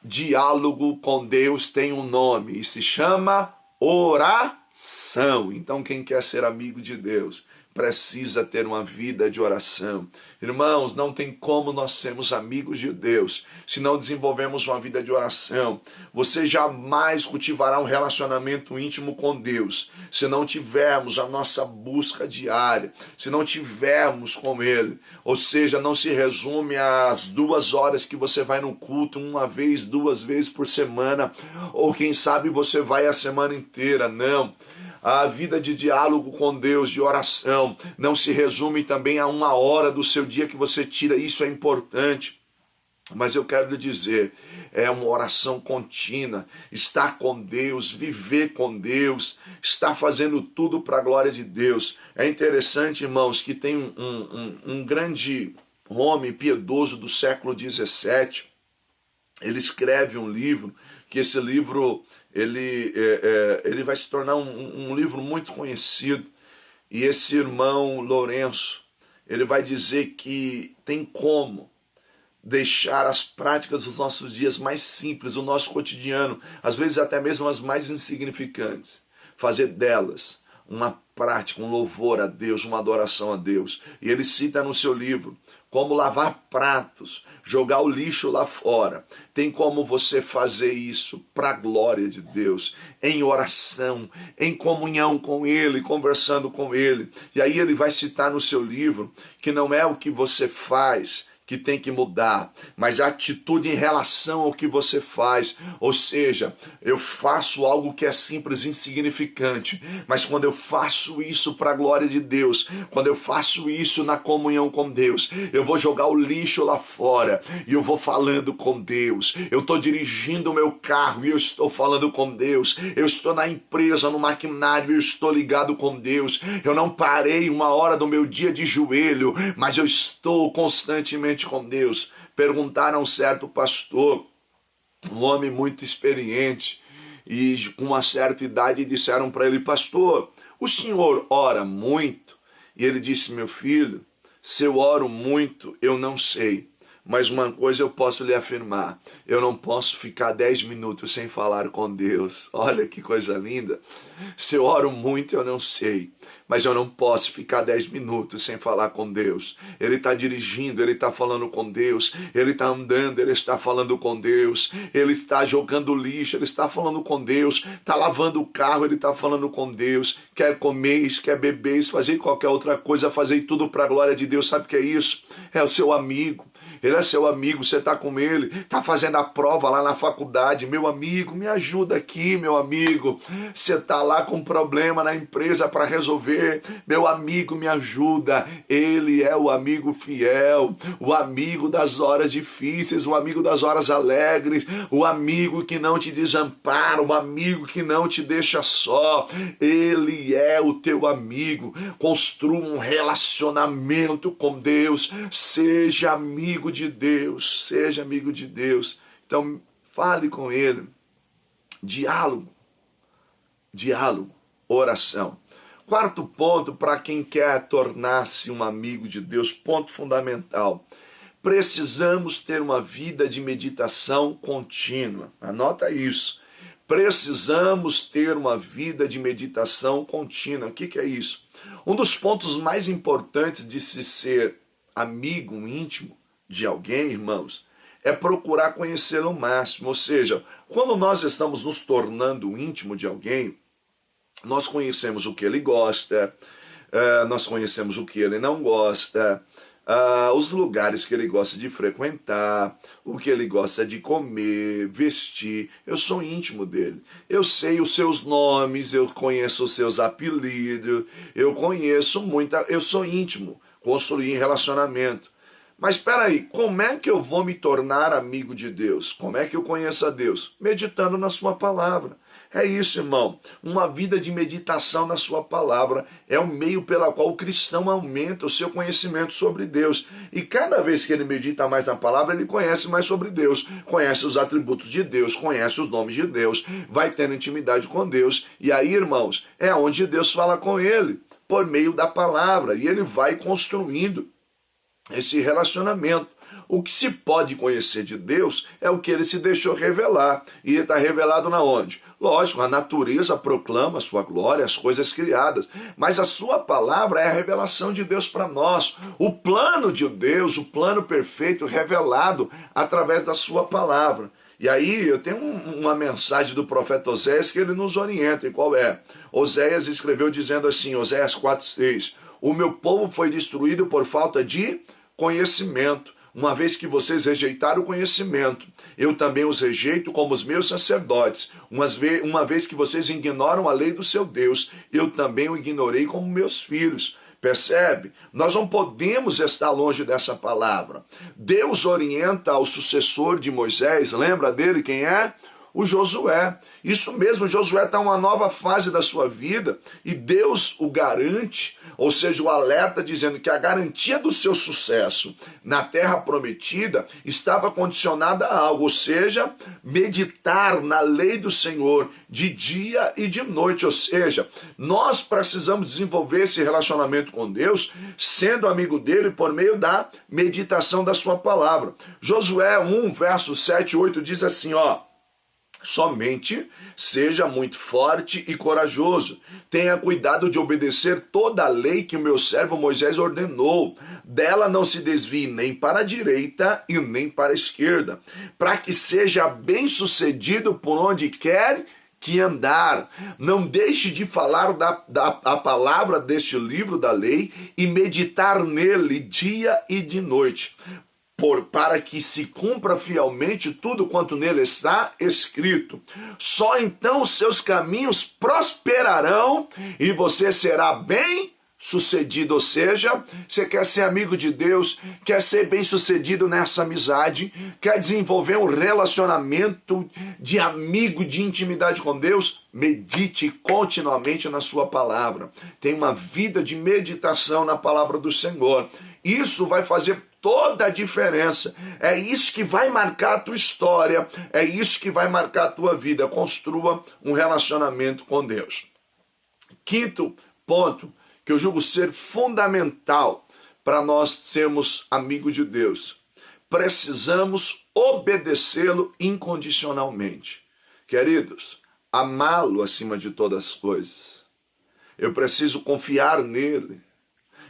diálogo com Deus tem um nome e se chama oração. Então quem quer ser amigo de Deus precisa ter uma vida de oração. Irmãos, não tem como nós sermos amigos de Deus se não desenvolvemos uma vida de oração. Você jamais cultivará um relacionamento íntimo com Deus se não tivermos a nossa busca diária, se não tivermos com Ele. Ou seja, não se resume às 2 horas que você vai no culto, 1 vez, 2 vezes por semana, ou quem sabe você vai a semana inteira. Não. A vida de diálogo com Deus, de oração, não se resume também a 1 hora do seu dia que você tira. Isso é importante. Mas eu quero lhe dizer, é uma oração contínua, estar com Deus, viver com Deus, estar fazendo tudo para a glória de Deus. É interessante, irmãos, que tem um grande homem piedoso do século XVII, ele escreve um livro, que esse livro ele vai se tornar um livro muito conhecido, e esse irmão Lourenço, ele vai dizer que tem como deixar as práticas dos nossos dias mais simples, do nosso cotidiano, às vezes até mesmo as mais insignificantes, fazer delas uma prática, um louvor a Deus, uma adoração a Deus. E ele cita no seu livro como lavar pratos, jogar o lixo lá fora. Tem como você fazer isso para a glória de Deus, em oração, em comunhão com Ele, conversando com Ele. E aí ele vai citar no seu livro que não é o que você faz que tem que mudar, mas a atitude em relação ao que você faz. Ou seja, eu faço algo que é simples, insignificante, mas quando eu faço isso para a glória de Deus, quando eu faço isso na comunhão com Deus, eu vou jogar o lixo lá fora e eu vou falando com Deus. Eu estou dirigindo o meu carro e eu estou falando com Deus. Eu estou na empresa, no maquinário e eu estou ligado com Deus. Eu não parei 1 hora do meu dia de joelho, mas eu estou constantemente com Deus. Perguntaram a um certo pastor, um homem muito experiente e com uma certa idade, disseram para ele: pastor, o senhor ora muito? E ele disse: meu filho, se eu oro muito, eu não sei. Mas uma coisa eu posso lhe afirmar: eu não posso ficar 10 minutos sem falar com Deus. Olha que coisa linda. Se eu oro muito, eu não sei, mas eu não posso ficar 10 minutos sem falar com Deus. Ele está dirigindo, ele está falando com Deus. Ele está andando, ele está falando com Deus. Ele está jogando lixo, ele está falando com Deus. Está lavando o carro, ele está falando com Deus. Quer comer, quer beber, fazer qualquer outra coisa, fazer tudo para a glória de Deus. Sabe o que é isso? É o seu amigo. ele é seu amigo, você está com ele, está fazendo a prova lá na faculdade, meu amigo, me ajuda aqui, meu amigo, você está lá com um problema na empresa para resolver, meu amigo, me ajuda. Ele é o amigo fiel, o amigo das horas difíceis, o amigo das horas alegres, o amigo que não te desampara, o amigo que não te deixa só. Ele é o teu amigo. Construa um relacionamento com Deus, seja amigo de Deus, seja amigo de Deus. Então, fale com ele. Diálogo, oração. Quarto ponto, para quem quer tornar-se um amigo de Deus, ponto fundamental. Precisamos ter uma vida de meditação contínua. Anota isso. Precisamos ter uma vida de meditação contínua. O que é isso? Um dos pontos mais importantes de se ser amigo íntimo de alguém, irmãos, é procurar conhecê-lo ao máximo. Ou seja, quando nós estamos nos tornando íntimo de alguém, nós conhecemos o que ele gosta, nós conhecemos o que ele não gosta, os lugares que ele gosta de frequentar, o que ele gosta de comer, vestir. Eu sou íntimo dele. Eu sei os seus nomes, eu conheço os seus apelidos, eu sou íntimo, construí relacionamento. Mas espera aí, como é que eu vou me tornar amigo de Deus? Como é que eu conheço a Deus? Meditando na sua palavra. É isso, irmão. Uma vida de meditação na sua palavra é o meio pela qual o cristão aumenta o seu conhecimento sobre Deus. E cada vez que ele medita mais na palavra, ele conhece mais sobre Deus, conhece os atributos de Deus, conhece os nomes de Deus, vai tendo intimidade com Deus. E aí, irmãos, é onde Deus fala com ele, por meio da palavra. E ele vai construindo esse relacionamento. O que se pode conhecer de Deus é o que ele se deixou revelar. E ele está revelado na onde? Lógico, a natureza proclama a sua glória, as coisas criadas. Mas a sua palavra é a revelação de Deus para nós. O plano de Deus, o plano perfeito revelado através da sua palavra. E aí eu tenho uma mensagem do profeta Oséias que ele nos orienta. E qual é? Oséias escreveu dizendo assim, Oséias 4:6, o meu povo foi destruído por falta de conhecimento. Uma vez que vocês rejeitaram o conhecimento, eu também os rejeito como os meus sacerdotes. Uma vez que vocês ignoram a lei do seu Deus, eu também o ignorei como meus filhos. Percebe? Nós não podemos estar longe dessa palavra. Deus orienta ao sucessor de Moisés, lembra dele quem é? O Josué. Isso mesmo, Josué está em uma nova fase da sua vida e Deus o garante, ou seja, o alerta dizendo que a garantia do seu sucesso na terra prometida estava condicionada a algo, ou seja, meditar na lei do Senhor de dia e de noite, ou seja, nós precisamos desenvolver esse relacionamento com Deus, sendo amigo dele por meio da meditação da sua palavra. Josué 1, verso 7 e 8 diz assim, somente seja muito forte e corajoso. Tenha cuidado de obedecer toda a lei que o meu servo Moisés ordenou. Dela não se desvie nem para a direita e nem para a esquerda, para que seja bem-sucedido por onde quer que andar. Não deixe de falar a palavra deste livro da lei e meditar nele dia e de noite, para que se cumpra fielmente tudo quanto nele está escrito. Só então os seus caminhos prosperarão e você será bem-sucedido. Ou seja, você quer ser amigo de Deus, quer ser bem-sucedido nessa amizade, quer desenvolver um relacionamento de amigo, de intimidade com Deus, medite continuamente na sua palavra. Tenha uma vida de meditação na palavra do Senhor. Isso vai fazer toda a diferença. É isso que vai marcar a tua história, é isso que vai marcar a tua vida. Construa um relacionamento com Deus. Quinto ponto, que eu julgo ser fundamental para nós sermos amigos de Deus. Precisamos obedecê-lo incondicionalmente. Queridos, amá-lo acima de todas as coisas. Eu preciso confiar nele.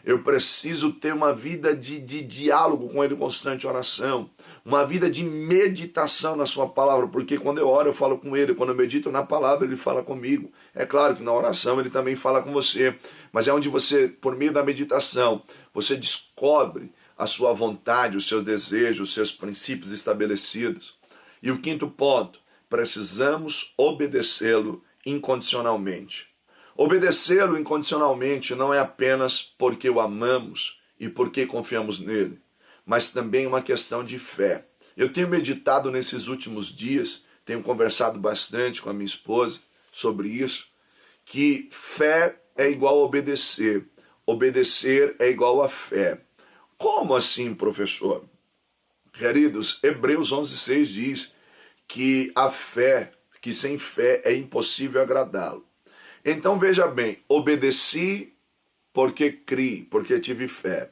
Eu preciso ter uma vida de diálogo com ele, constante oração. Uma vida de meditação na sua palavra. Porque quando eu oro, eu falo com ele. Quando eu medito na palavra, ele fala comigo. É claro que na oração ele também fala com você. Mas é onde você, por meio da meditação, você descobre a sua vontade, os seus desejos, os seus princípios estabelecidos. E o quinto ponto, precisamos obedecê-lo incondicionalmente. Obedecê-lo incondicionalmente não é apenas porque o amamos e porque confiamos nele, mas também uma questão de fé. Eu tenho meditado nesses últimos dias, tenho conversado bastante com a minha esposa sobre isso, que fé é igual a obedecer, obedecer é igual a fé. Como assim, professor? Queridos, Hebreus 11:6 diz que a fé, que sem fé é impossível agradá-lo. Então veja bem, obedeci porque criei, porque tive fé.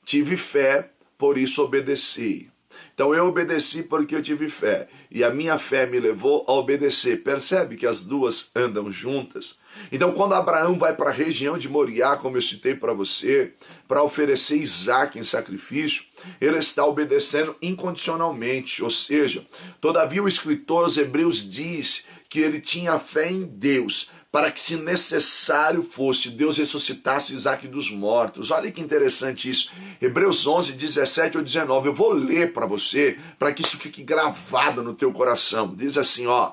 Tive fé, por isso obedeci. Então eu obedeci porque eu tive fé. E a minha fé me levou a obedecer. Percebe que as duas andam juntas? Então quando Abraão vai para a região de Moriá, como eu citei para você, para oferecer Isaque em sacrifício, ele está obedecendo incondicionalmente. Ou seja, todavia o escritor aos Hebreus diz que ele tinha fé em Deus, para que, se necessário fosse, Deus ressuscitasse Isaque dos mortos. Olha que interessante isso. Hebreus 11, 17 ou 19. Eu vou ler para você, para que isso fique gravado no teu coração. Diz assim, ó.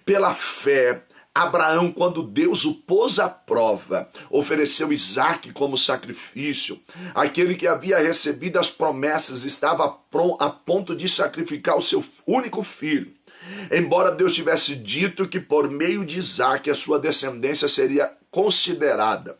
Pela fé, Abraão, quando Deus o pôs à prova, ofereceu Isaque como sacrifício. Aquele que havia recebido as promessas estava a ponto de sacrificar o seu único filho. Embora Deus tivesse dito que por meio de Isaque a sua descendência seria considerada,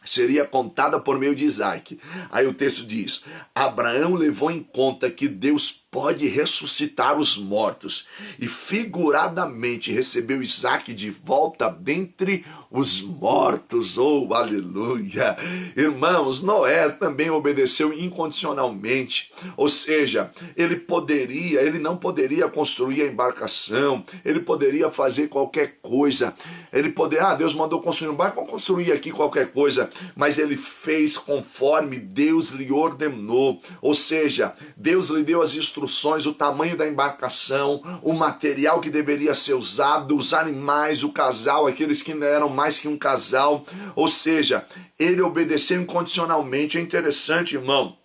seria contada por meio de Isaque. Aí o texto diz, Abraão levou em conta que Deus pode ressuscitar os mortos e figuradamente recebeu Isaque de volta dentre os mortos. Oh, aleluia! Irmãos, Noé também obedeceu incondicionalmente, ou seja, ele não poderia construir a embarcação, ele poderia fazer qualquer coisa, ele poderia, Deus mandou construir um barco, vamos construir aqui qualquer coisa, mas ele fez conforme Deus lhe ordenou, ou seja, Deus lhe deu as instruções, o tamanho da embarcação, o material que deveria ser usado, os animais, o casal, aqueles que não eram mais que um casal, ou seja, ele obedeceu incondicionalmente. É interessante, irmão,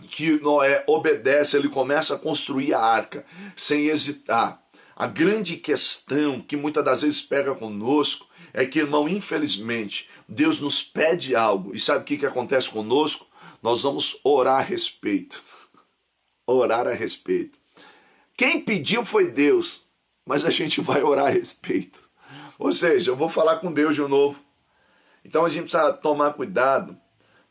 que Noé obedece, ele começa a construir a arca sem hesitar. A grande questão que muitas das vezes pega conosco é que, irmão, infelizmente, Deus nos pede algo, e sabe o que acontece conosco? Nós vamos orar a respeito. Orar a respeito. Quem pediu foi Deus, mas a gente vai orar a respeito. Ou seja, eu vou falar com Deus de novo. Então a gente precisa tomar cuidado,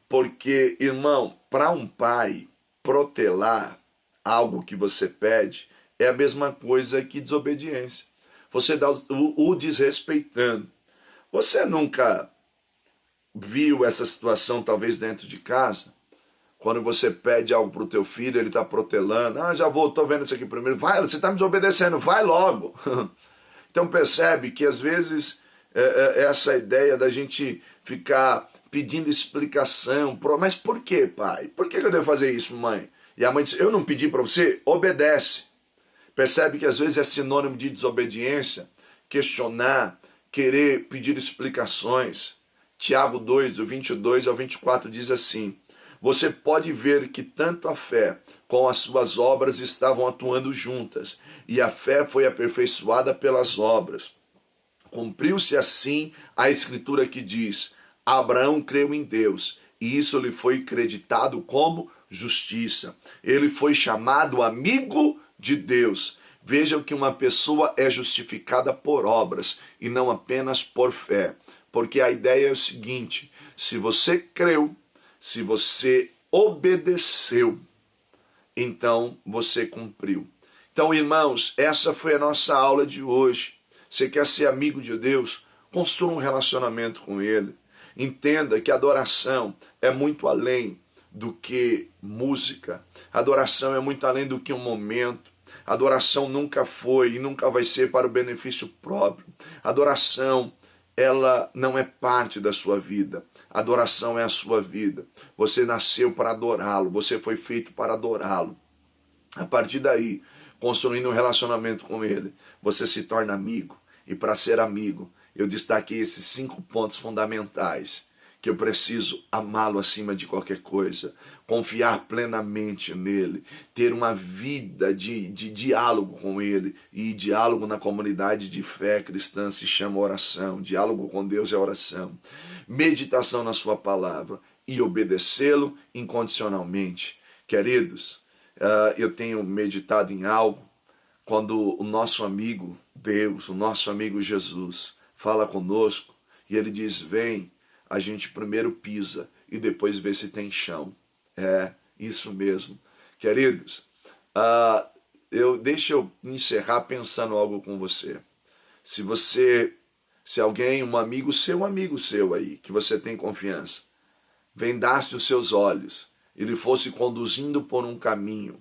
porque, irmão, para um pai protelar algo que você pede, é a mesma coisa que desobediência. Você dá o desrespeitando. Você nunca viu essa situação, talvez dentro de casa? Quando você pede algo para o teu filho, ele está protelando. Já vou, estou vendo isso aqui primeiro. Vai, você está me desobedecendo, vai logo. Então percebe que às vezes essa ideia da gente ficar pedindo explicação. Mas por que, pai? Por que eu devo fazer isso, mãe? E a mãe diz, eu não pedi para você, obedece. Percebe que às vezes é sinônimo de desobediência, questionar, querer pedir explicações. Tiago 2, do 22 ao 24 diz assim, você pode ver que tanto a fé como as suas obras estavam atuando juntas, e a fé foi aperfeiçoada pelas obras. Cumpriu-se assim a escritura que diz, Abraão creu em Deus, e isso lhe foi creditado como justiça. Ele foi chamado amigo de Deus. Vejam que uma pessoa é justificada por obras, e não apenas por fé. Porque a ideia é o seguinte, se você creu, se você obedeceu, então você cumpriu. Então, irmãos, essa foi a nossa aula de hoje. Você quer ser amigo de Deus? Construa um relacionamento com Ele. Entenda que adoração é muito além do que música. Adoração é muito além do que um momento. Adoração nunca foi e nunca vai ser para o benefício próprio. Adoração, ela não é parte da sua vida. Adoração é a sua vida. Você nasceu para adorá-lo. Você foi feito para adorá-lo. A partir daí, construindo um relacionamento com Ele, você se torna amigo. E para ser amigo, eu destaquei esses 5 pontos fundamentais que eu preciso amá-lo acima de qualquer coisa, confiar plenamente nele, ter uma vida de diálogo com ele. E diálogo na comunidade de fé cristã se chama oração. Diálogo com Deus é oração. Meditação na sua palavra e obedecê-lo incondicionalmente. Queridos, eu tenho meditado em algo quando o nosso amigo Deus, o nosso amigo Jesus, fala conosco e ele diz: vem, a gente primeiro pisa e depois vê se tem chão. É isso mesmo. Queridos, deixa eu encerrar pensando algo com você. Se alguém, um amigo seu aí, que você tem confiança, vendasse os seus olhos, ele fosse conduzindo por um caminho,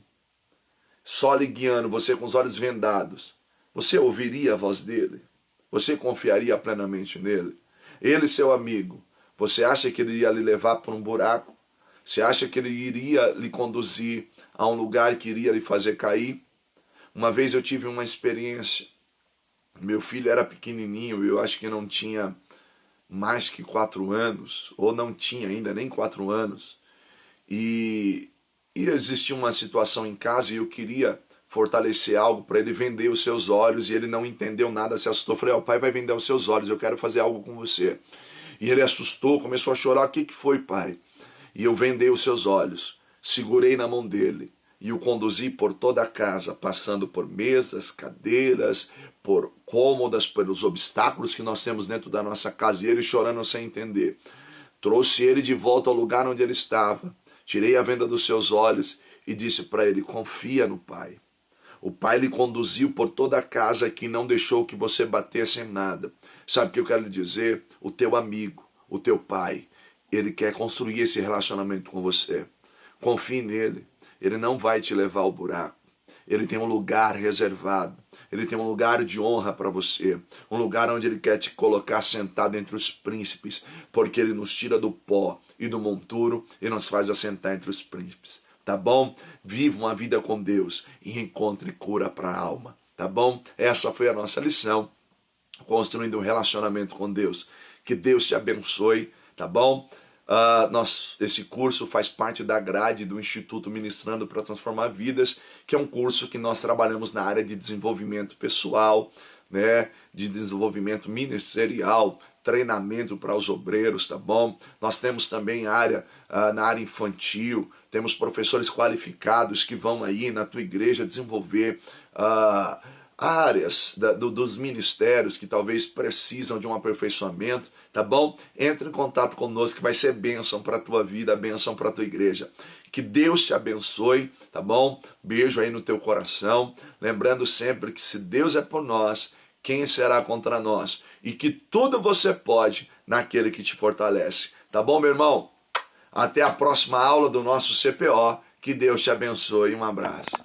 só lhe guiando, você com os olhos vendados, você ouviria a voz dele? Você confiaria plenamente nele? Ele, seu amigo, você acha que ele ia lhe levar para um buraco? Você acha que ele iria lhe conduzir a um lugar que iria lhe fazer cair? Uma vez eu tive uma experiência. Meu filho era pequenininho, eu acho que não tinha mais que 4 anos, ou não tinha ainda nem 4 anos. E existia uma situação em casa e eu queria fortalecer algo para ele vender os seus olhos, e ele não entendeu nada, se assustou. Eu falei: o pai vai vender os seus olhos, eu quero fazer algo com você. E ele assustou, começou a chorar. O que foi, pai? E eu vendei os seus olhos, segurei na mão dele e o conduzi por toda a casa, passando por mesas, cadeiras, por cômodas, pelos obstáculos que nós temos dentro da nossa casa, e ele chorando sem entender. Trouxe ele de volta ao lugar onde ele estava, tirei a venda dos seus olhos e disse para ele: confia no pai. O pai lhe conduziu por toda a casa que não deixou que você batesse em nada. Sabe o que eu quero lhe dizer? O teu amigo, o teu pai, ele quer construir esse relacionamento com você. Confie nele. Ele não vai te levar ao buraco. Ele tem um lugar reservado. Ele tem um lugar de honra para você. Um lugar onde ele quer te colocar sentado entre os príncipes. Porque ele nos tira do pó e do monturo e nos faz assentar entre os príncipes. Tá bom? Viva uma vida com Deus e encontre cura para a alma. Tá bom? Essa foi a nossa lição. Construindo um relacionamento com Deus. Que Deus te abençoe. Tá bom? Esse curso faz parte da grade do Instituto Ministrando para Transformar Vidas, que é um curso que nós trabalhamos na área de desenvolvimento pessoal, né, de desenvolvimento ministerial, treinamento para os obreiros, tá bom? Nós temos também na área infantil, temos professores qualificados que vão aí na tua igreja desenvolver áreas dos ministérios que talvez precisam de um aperfeiçoamento, tá bom? Entre em contato conosco que vai ser bênção para a tua vida, bênção para a tua igreja. Que Deus te abençoe, tá bom? Beijo aí no teu coração. Lembrando sempre que se Deus é por nós, quem será contra nós? E que tudo você pode naquele que te fortalece. Tá bom, meu irmão? Até a próxima aula do nosso CPO. Que Deus te abençoe. Um abraço.